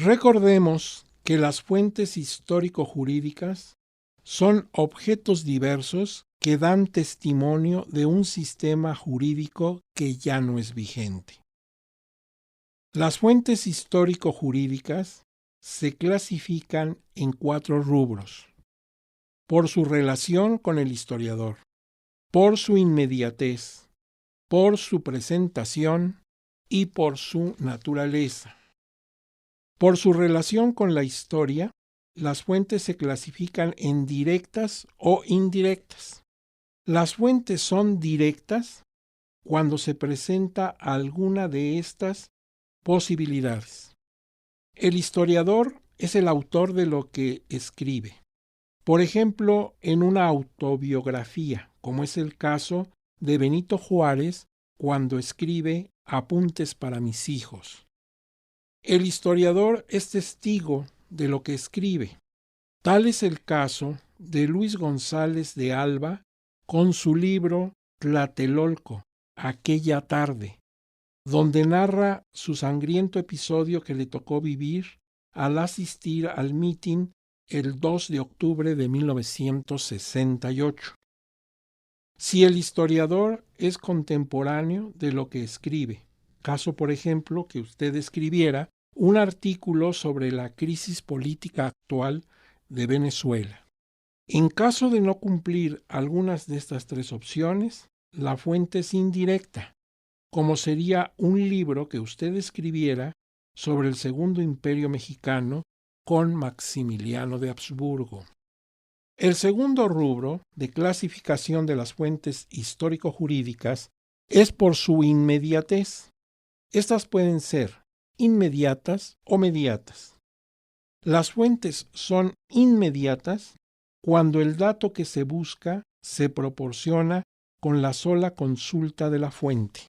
Recordemos que las fuentes histórico-jurídicas son objetos diversos que dan testimonio de un sistema jurídico que ya no es vigente. Las fuentes histórico-jurídicas se clasifican en 4 rubros: por su relación con el historiador, por su inmediatez, por su presentación y por su naturaleza. Por su relación con la historia, las fuentes se clasifican en directas o indirectas. Las fuentes son directas cuando se presenta alguna de estas posibilidades. El historiador es el autor de lo que escribe. Por ejemplo, en una autobiografía, como es el caso de Benito Juárez cuando escribe Apuntes para mis hijos. El historiador es testigo de lo que escribe. Tal es el caso de Luis González de Alba con su libro Tlatelolco, aquella tarde, donde narra su sangriento episodio que le tocó vivir al asistir al mitin el 2 de octubre de 1968. Si el historiador es contemporáneo de lo que escribe, caso por ejemplo que usted escribiera un artículo sobre la crisis política actual de Venezuela. En caso de no cumplir algunas de estas 3 opciones, la fuente es indirecta, como sería un libro que usted escribiera sobre el Segundo Imperio Mexicano con Maximiliano de Habsburgo. El segundo rubro de clasificación de las fuentes histórico-jurídicas es por su inmediatez. Estas pueden ser inmediatas o mediatas. Las fuentes son inmediatas cuando el dato que se busca se proporciona con la sola consulta de la fuente.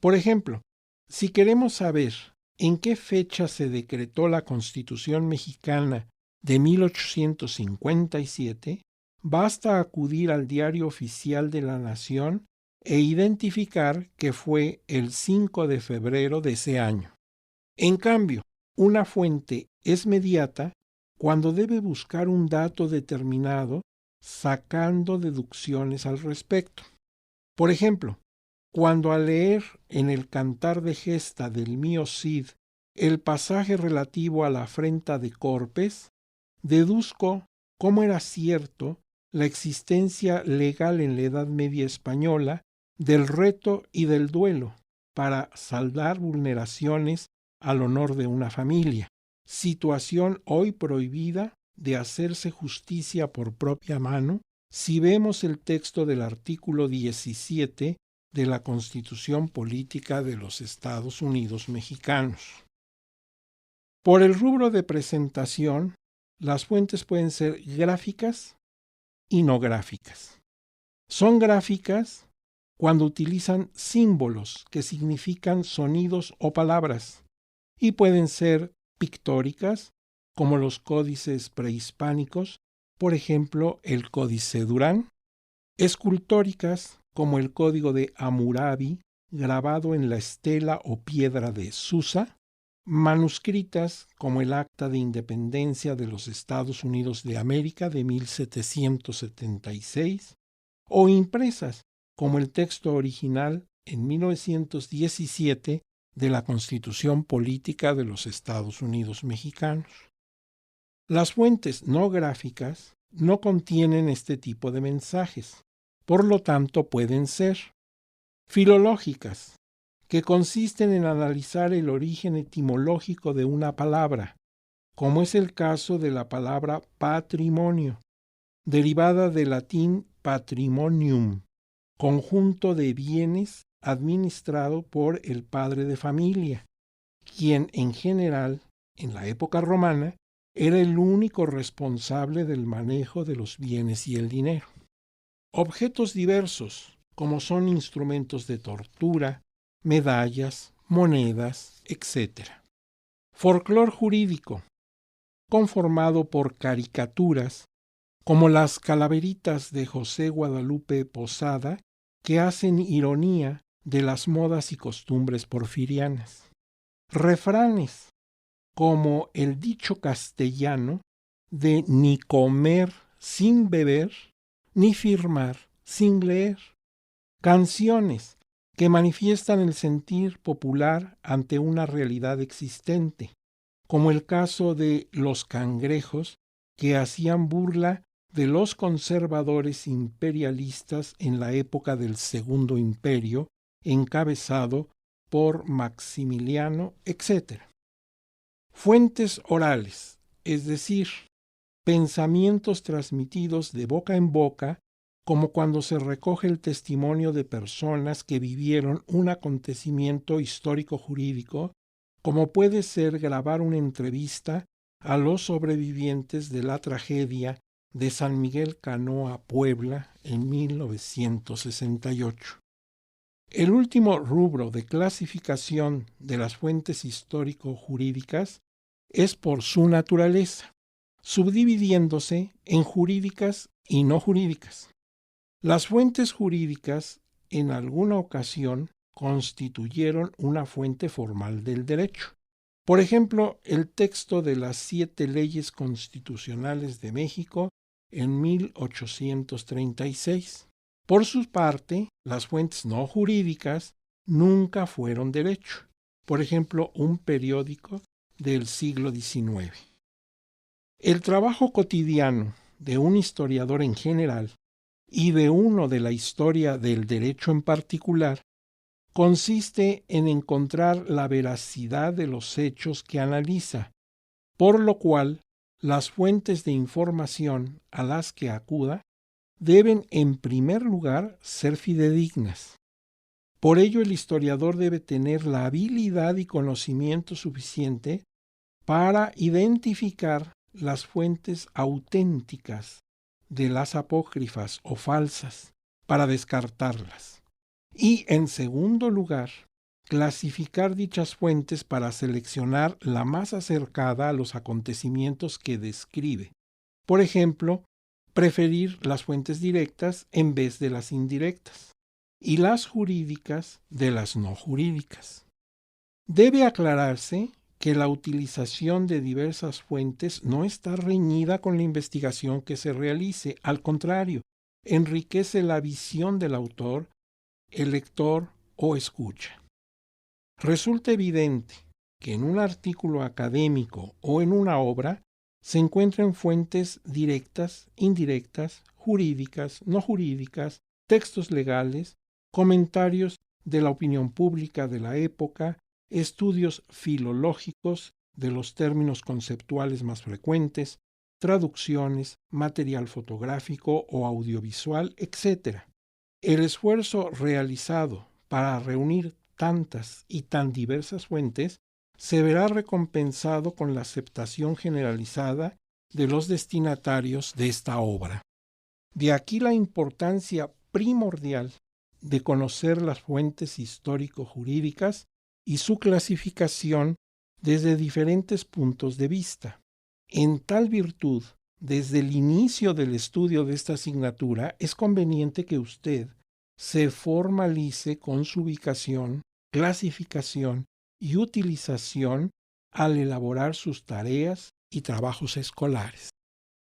Por ejemplo, si queremos saber en qué fecha se decretó la Constitución mexicana de 1857, basta acudir al Diario Oficial de la Nación e identificar que fue el 5 de febrero de ese año. En cambio, una fuente es mediata cuando debe buscar un dato determinado sacando deducciones al respecto. Por ejemplo, cuando al leer en el Cantar de Gesta del mío Cid el pasaje relativo a la afrenta de Corpes, deduzco cómo era cierto la existencia legal en la Edad Media española del reto y del duelo para saldar vulneraciones al honor de una familia, situación hoy prohibida de hacerse justicia por propia mano si vemos el texto del artículo 17 de la Constitución Política de los Estados Unidos Mexicanos. Por el rubro de presentación, las fuentes pueden ser gráficas y no gráficas. Son gráficas cuando utilizan símbolos que significan sonidos o palabras, y pueden ser pictóricas, como los códices prehispánicos, por ejemplo, el Códice Durán, escultóricas, como el Código de Hammurabi, grabado en la estela o piedra de Susa, manuscritas, como el Acta de Independencia de los Estados Unidos de América de 1776, o impresas, como el texto original en 1917 de la Constitución Política de los Estados Unidos Mexicanos. Las fuentes no gráficas no contienen este tipo de mensajes, por lo tanto pueden ser filológicas, que consisten en analizar el origen etimológico de una palabra, como es el caso de la palabra patrimonio, derivada del latín patrimonium, conjunto de bienes administrado por el padre de familia, quien en general, en la época romana, era el único responsable del manejo de los bienes y el dinero. Objetos diversos, como son instrumentos de tortura, medallas, monedas, etc. Folclor jurídico, conformado por caricaturas, como las calaveritas de José Guadalupe Posada, que hacen ironía de las modas y costumbres porfirianas. Refranes, como el dicho castellano de ni comer sin beber, ni firmar sin leer. Canciones que manifiestan el sentir popular ante una realidad existente, como el caso de Los Cangrejos, que hacían burla de los conservadores imperialistas en la época del Segundo Imperio, encabezado por Maximiliano, etc. Fuentes orales, es decir, pensamientos transmitidos de boca en boca, como cuando se recoge el testimonio de personas que vivieron un acontecimiento histórico-jurídico, como puede ser grabar una entrevista a los sobrevivientes de la tragedia de San Miguel Canoa, Puebla, en 1968. El último rubro de clasificación de las fuentes histórico-jurídicas es por su naturaleza, subdividiéndose en jurídicas y no jurídicas. Las fuentes jurídicas en alguna ocasión constituyeron una fuente formal del derecho. Por ejemplo, el texto de las 7 leyes constitucionales de México en 1836. Por su parte, las fuentes no jurídicas nunca fueron derecho. Por ejemplo, un periódico del siglo XIX. El trabajo cotidiano de un historiador en general y de uno de la historia del derecho en particular consiste en encontrar la veracidad de los hechos que analiza, por lo cual las fuentes de información a las que acuda deben en primer lugar ser fidedignas. Por ello el historiador debe tener la habilidad y conocimiento suficiente para identificar las fuentes auténticas de las apócrifas o falsas, para descartarlas. Y en segundo lugar, clasificar dichas fuentes para seleccionar la más acercada a los acontecimientos que describe. Por ejemplo, preferir las fuentes directas en vez de las indirectas y las jurídicas de las no jurídicas. Debe aclararse que la utilización de diversas fuentes no está reñida con la investigación que se realice, al contrario, enriquece la visión del autor, el lector o escucha. Resulta evidente que en un artículo académico o en una obra se encuentran fuentes directas, indirectas, jurídicas, no jurídicas, textos legales, comentarios de la opinión pública de la época, estudios filológicos de los términos conceptuales más frecuentes, traducciones, material fotográfico o audiovisual, etc. El esfuerzo realizado para reunir tantas y tan diversas fuentes se verá recompensado con la aceptación generalizada de los destinatarios de esta obra. De aquí la importancia primordial de conocer las fuentes histórico-jurídicas y su clasificación desde diferentes puntos de vista. En tal virtud, desde el inicio del estudio de esta asignatura, es conveniente que usted se formalice con su ubicación, clasificación y utilización al elaborar sus tareas y trabajos escolares.